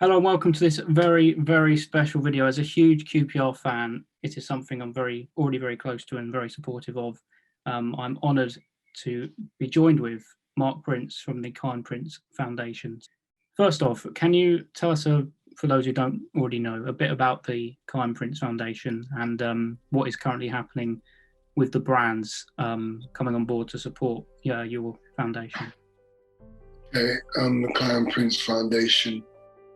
Hello and welcome to this very, very special video. As a huge QPR fan, it is something I'm already very close to and very supportive of. I'm honoured to be joined with Mark Prince from the Kiyan Prince Foundation. First off, can you tell us, for those who don't already know, a bit about the Kiyan Prince Foundation and what is currently happening with the brands coming on board to support your foundation? Okay, the Kiyan Prince Foundation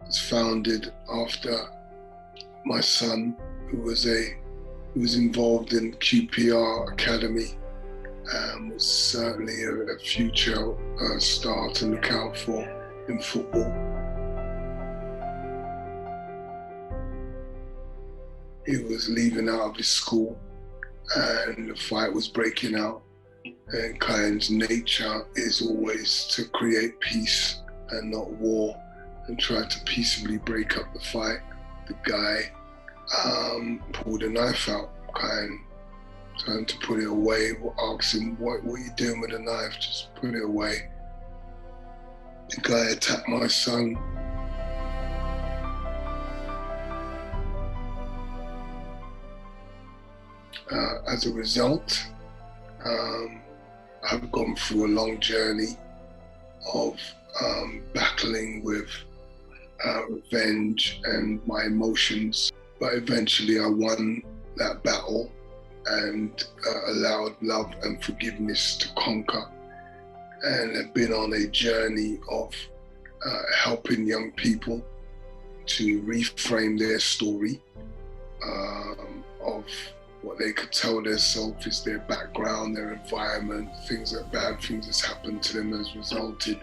was founded after my son, who was involved in QPR Academy, was certainly a future star to look out for in football. He was leaving out of his school and the fight was breaking out, and Kiyan's nature is always to create peace and not war, and tried to peaceably break up the fight. The guy pulled a knife out. Kiyan trying to put it away, asked him, what are you doing with a knife? Just put it away. The guy attacked my son. As a result, I've gone through a long journey of battling with revenge and my emotions, but eventually I won that battle and allowed love and forgiveness to conquer, and have been on a journey of helping young people to reframe their story of what they could tell themselves is their background, their environment, bad things that's happened to them has resulted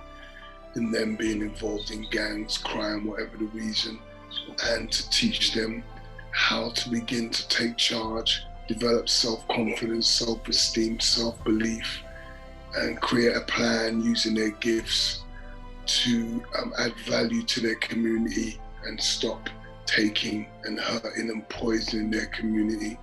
in them being involved in gangs, crime, whatever the reason, and to teach them how to begin to take charge, develop self-confidence, self-esteem, self-belief, and create a plan using their gifts to add value to their community and stop taking and hurting and poisoning their community.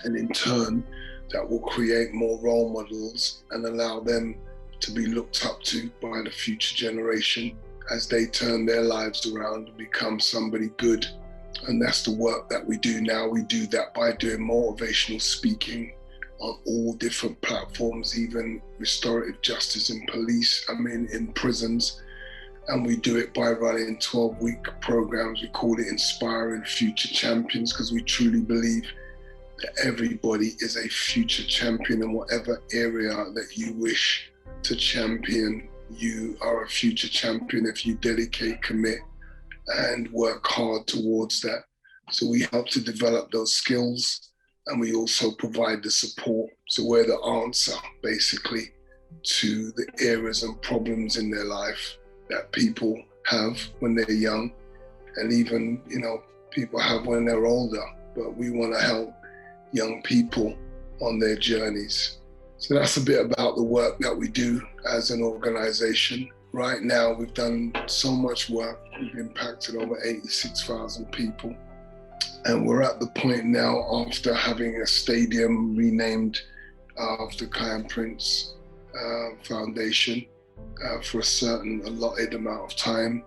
And in turn, that will create more role models and allow them to be looked up to by the future generation as they turn their lives around and become somebody good. And that's the work that we do now. We do that by doing motivational speaking on all different platforms, even restorative justice in in prisons. And we do it by running 12-week programs. We call it Inspiring Future Champions, because we truly believe that everybody is a future champion in whatever area that you wish to champion. You are a future champion if you dedicate, commit, and work hard towards that. So we help to develop those skills, and we also provide the support. So we're the answer, basically, to the areas and problems in their life that people have when they're young, and even, people have when they're older. But we want to help young people on their journeys. So that's a bit about the work that we do as an organization. Right now, we've done so much work. We've impacted over 86,000 people. And we're at the point now, after having a stadium renamed after Kiyan Prince Foundation for a certain allotted amount of time,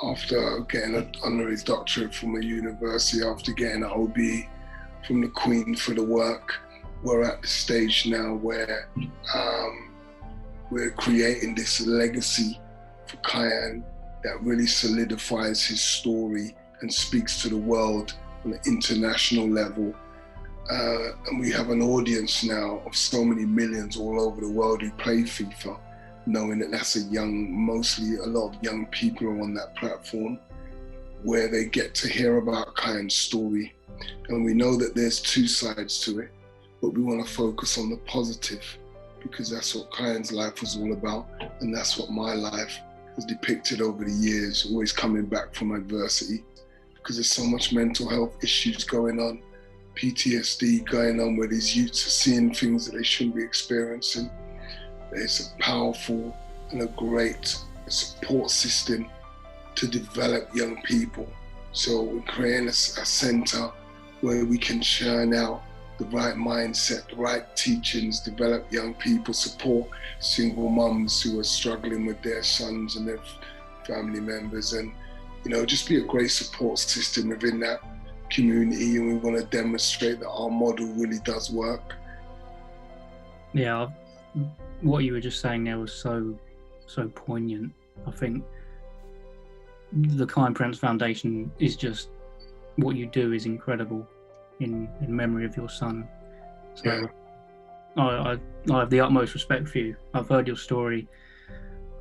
after getting an honorary doctorate from a university, after getting an OBE from the Queen for the work, we're at the stage now where we're creating this legacy for Kiyan that really solidifies his story and speaks to the world on an international level. And we have an audience now of so many millions all over the world who play FIFA, knowing that that's mostly a lot of young people are on that platform, where they get to hear about Kiyan's story. And we know that there's two sides to it, but we want to focus on the positive, because that's what Kiyan's life was all about, and that's what my life has depicted over the years, always coming back from adversity, because there's so much mental health issues going on, PTSD going on, where these youths are seeing things that they shouldn't be experiencing. There's a powerful and a great support system to develop young people. So we're creating a center where we can churn out the right mindset, the right teachings, develop young people, support single mums who are struggling with their sons and their family members, and just be a great support system within that community, and we want to demonstrate that our model really does work. Yeah, what you were just saying there was so poignant. I think the Kiyan Prince Foundation is just, what you do is incredible in memory of your son. So I have the utmost respect for you. I've heard your story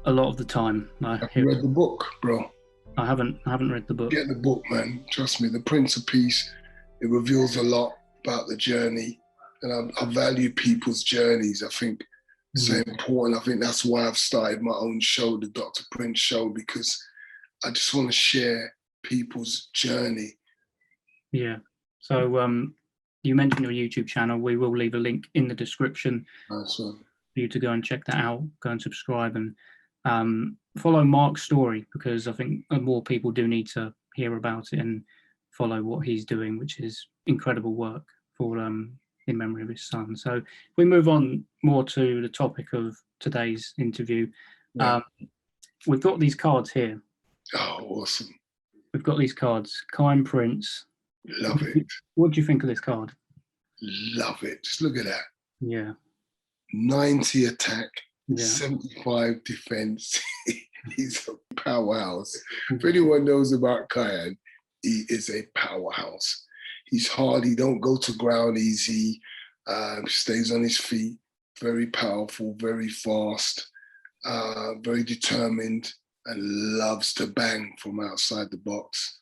a lot of the time. Have you read the book, bro? I haven't read the book. Get the book, man. Trust me, The Prince of Peace, it reveals a lot about the journey. And I value people's journeys. I think it's so important. I think that's why I've started my own show, the Dr. Prince Show, because I just want to share people's journey. Yeah. So you mentioned your YouTube channel. We will leave a link in the description for you to go and check that out, go and subscribe, and follow Mark's story, because I think more people do need to hear about it and follow what he's doing, which is incredible work for in memory of his son. So if we move on more to the topic of today's interview, we've got these cards here. Oh, awesome. We've got these cards. Kiyan Prince. Love it. What do you think of this card? Love it. Just look at that. Yeah. 90 attack, 75 75 defense. He's a powerhouse. If anyone knows about Kiyan, he is a powerhouse. He's hard. He don't go to ground easy. Stays on his feet. Very powerful, very fast, very determined, and loves to bang from outside the box.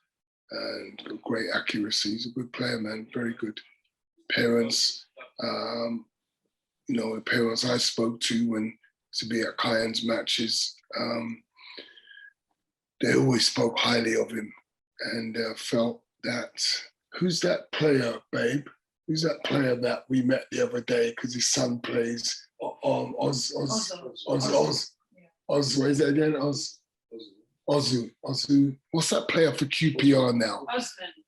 And great accuracy. He's a good player, man. Very good. Parents, the parents I spoke to when to be at Kiyan's matches, they always spoke highly of him, and felt that, who's that player, babe? Who's that player that we met the other day? Because his son plays Oz. What is that again? Ozu. What's that player for QPR now?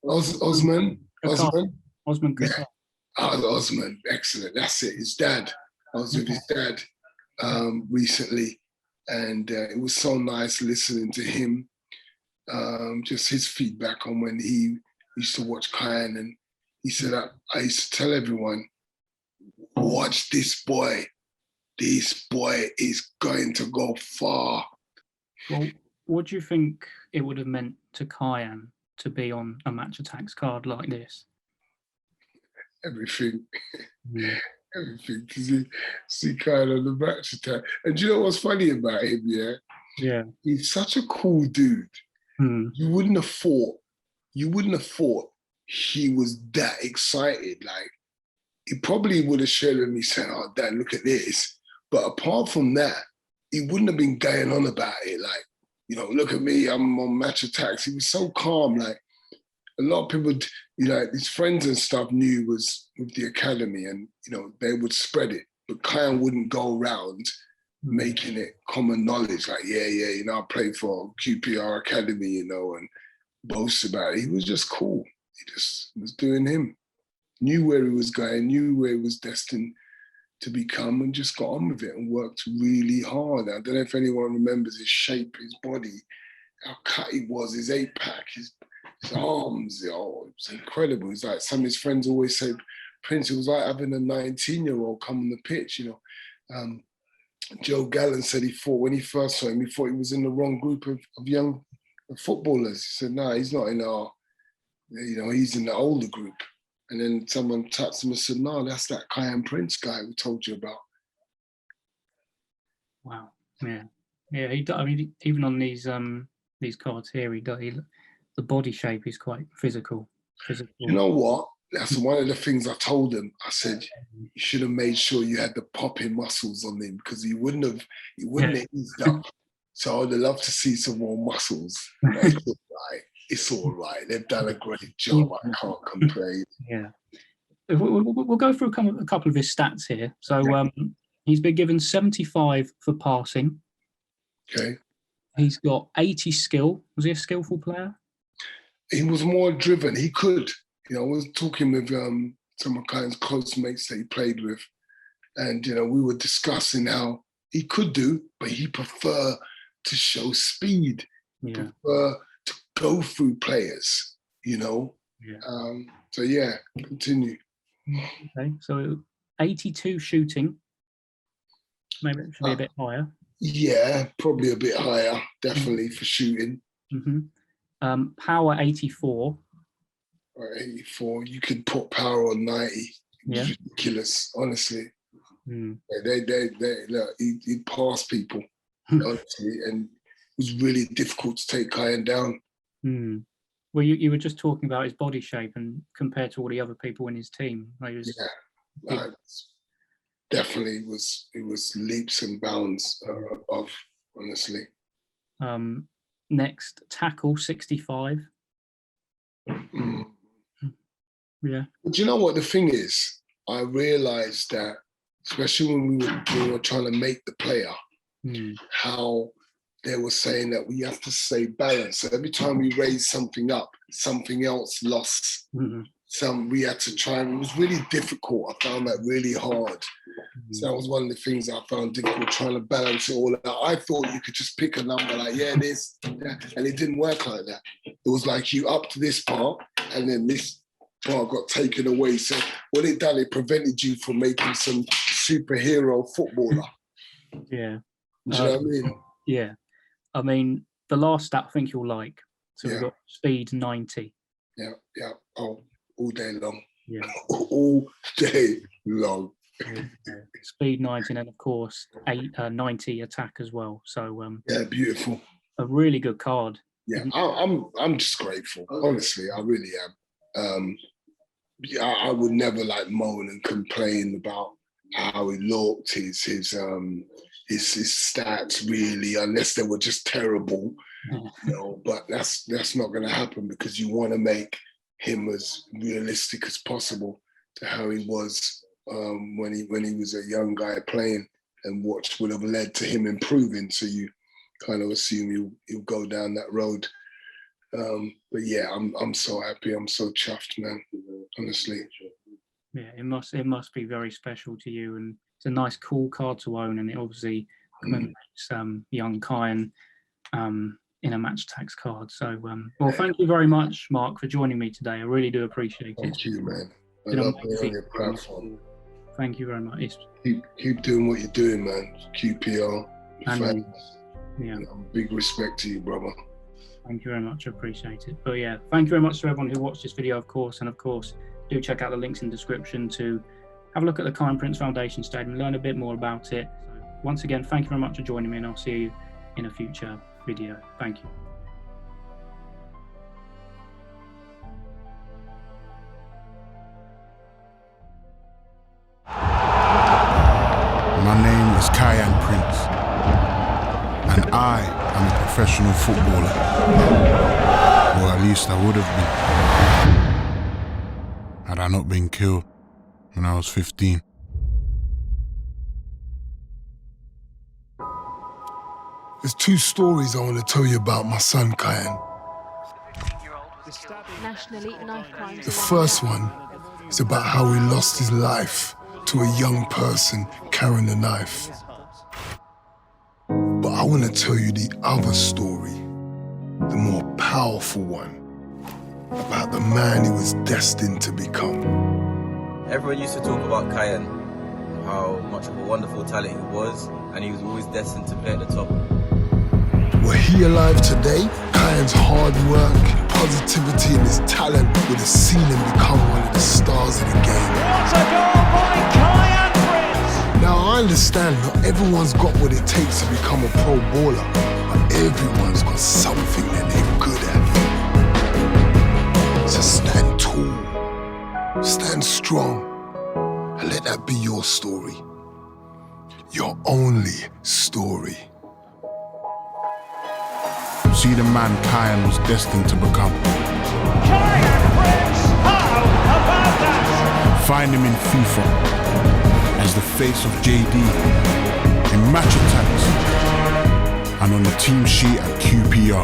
Osman. Yeah. Osman. Excellent. That's it. His dad. I was with his dad recently, and it was so nice listening to him. Just his feedback on when he used to watch Kiyan, and he said, I used to tell everyone, watch this boy. This boy is going to go far. Well, what do you think it would have meant to Kiyan to be on a Match Attax card like this? Everything. Everything. To see Kiyan on the Match Attax. And do you know what's funny about him, Yeah. He's such a cool dude. You wouldn't have thought he was that excited. Like, he probably would have shared with me saying, oh, Dad, look at this. But apart from that, he wouldn't have been going on about it. Like, look at me, I'm on Match Attax. He was so calm. Like, a lot of people, his friends and stuff knew was with the academy, and, they would spread it. But Kiyan wouldn't go around making it common knowledge. Like, I played for QPR Academy, and boast about it. He was just cool. He just was doing him. Knew where he was going, knew where he was destined to become, and just got on with it and worked really hard. I don't know if anyone remembers his shape, his body, how cut he was, his 8-pack, his arms. It was incredible. It's like some of his friends always said, Prince, it was like having a 19-year-old come on the pitch. Joe Gallen said when he first saw him, he thought he was in the wrong group of young footballers. He said, no, he's not in our, he's in the older group. And then someone tapped him and said, no, that's that Kiyan Prince guy we told you about. Wow. Yeah. Yeah. Even on these cards here, the body shape is quite physical. You know what? That's one of the things I told him. I said, you should have made sure you had the popping muscles on him, because he wouldn't have eased up. So I'd love to see some more muscles. It's all right. They've done a great job. I can't complain. Yeah. We'll go through a couple of his stats here. So he's been given 75 for passing. Okay. He's got 80 skill. Was he a skillful player? He was more driven. He could. I was talking with some of Kiyan's close mates that he played with, and we were discussing how he could do, but he preferred to show speed. Yeah. Prefer to go through players, you know. Yeah. So yeah, continue. Okay, so 82 shooting. Maybe it should be a bit higher. Yeah, probably a bit higher, definitely for shooting. Power 84. 84. You could put power on 90. It's ridiculous, honestly. They look, he'd pass people, honestly, and it was really difficult to take Kiyan down. Well, you were just talking about his body shape and compared to all the other people in his team. Definitely it was leaps and bounds above, honestly. Next, tackle 65. Yeah. But you know what the thing is? I realized that, especially when we were trying to make the player, how they were saying that we have to stay balanced. So every time we raised something up, something else lost. We had to try, and it was really difficult. I found that really hard. So that was one of the things I found difficult, trying to balance it all out. I thought you could just pick a number like, this, that, and it didn't work like that. It was like you up to this part, and then this part got taken away. So what it done, it prevented you from making some superhero footballer. Yeah. Do you know what I mean? Yeah. I mean, the last stat I think you'll like. So we've got speed 90. Yeah. Oh, all day long. Yeah. All day long. Speed 90, and of course 90 attack as well. So yeah, beautiful. A really good card. Yeah, I'm just grateful. Honestly, I really am. I would never like moan and complain about how he looked, his stats really, unless they were just terrible, you know. But that's not going to happen, because you want to make him as realistic as possible to how he was when he was a young guy playing, and what would have led to him improving. So you kind of assume he'll go down that road. But yeah, I'm so happy. I'm so chuffed, man. Honestly. Yeah, it must be very special to you, and it's a nice, cool card to own, and it obviously commemorates young Kiyan in a Match Attax card. So, well, thank you very much, Mark, for joining me today. I really do appreciate it. Thank you, man. I love being on your platform. Thank you very much. Keep doing what you're doing, man. QPR, fans. Yeah. Big respect to you, brother. Thank you very much. I appreciate it. But yeah, thank you very much to everyone who watched this video, of course. And of course, do check out the links in the description to have a look at the Kiyan Prince Foundation Stadium, learn a bit more about it. So once again, thank you very much for joining me, and I'll see you in a future video. Thank you. My name is Kiyan Prince, and I am a professional footballer, or at least I would have been, had I not been killed when I was 15. There's two stories I want to tell you about my son, Kiyan. The first one is about how he lost his life to a young person carrying a knife. But I want to tell you the other story, the more powerful one, about the man he was destined to become. Everyone used to talk about Kiyan, how much of a wonderful talent he was, and he was always destined to play at the top. Were he alive today, Kiyan's hard work, positivity, and his talent would have seen him become one of the stars of the game. What a goal by Kiyan Prince! Now, I understand not everyone's got what it takes to become a pro baller, but everyone's got something that they're good at. So stand tall, stand strong, and let that be your story. Your only story. See the man Kiyan was destined to become. Kiyan Prince! How about that? Find him in FIFA as the face of JD, in Match Attax, and on the team sheet at QPR.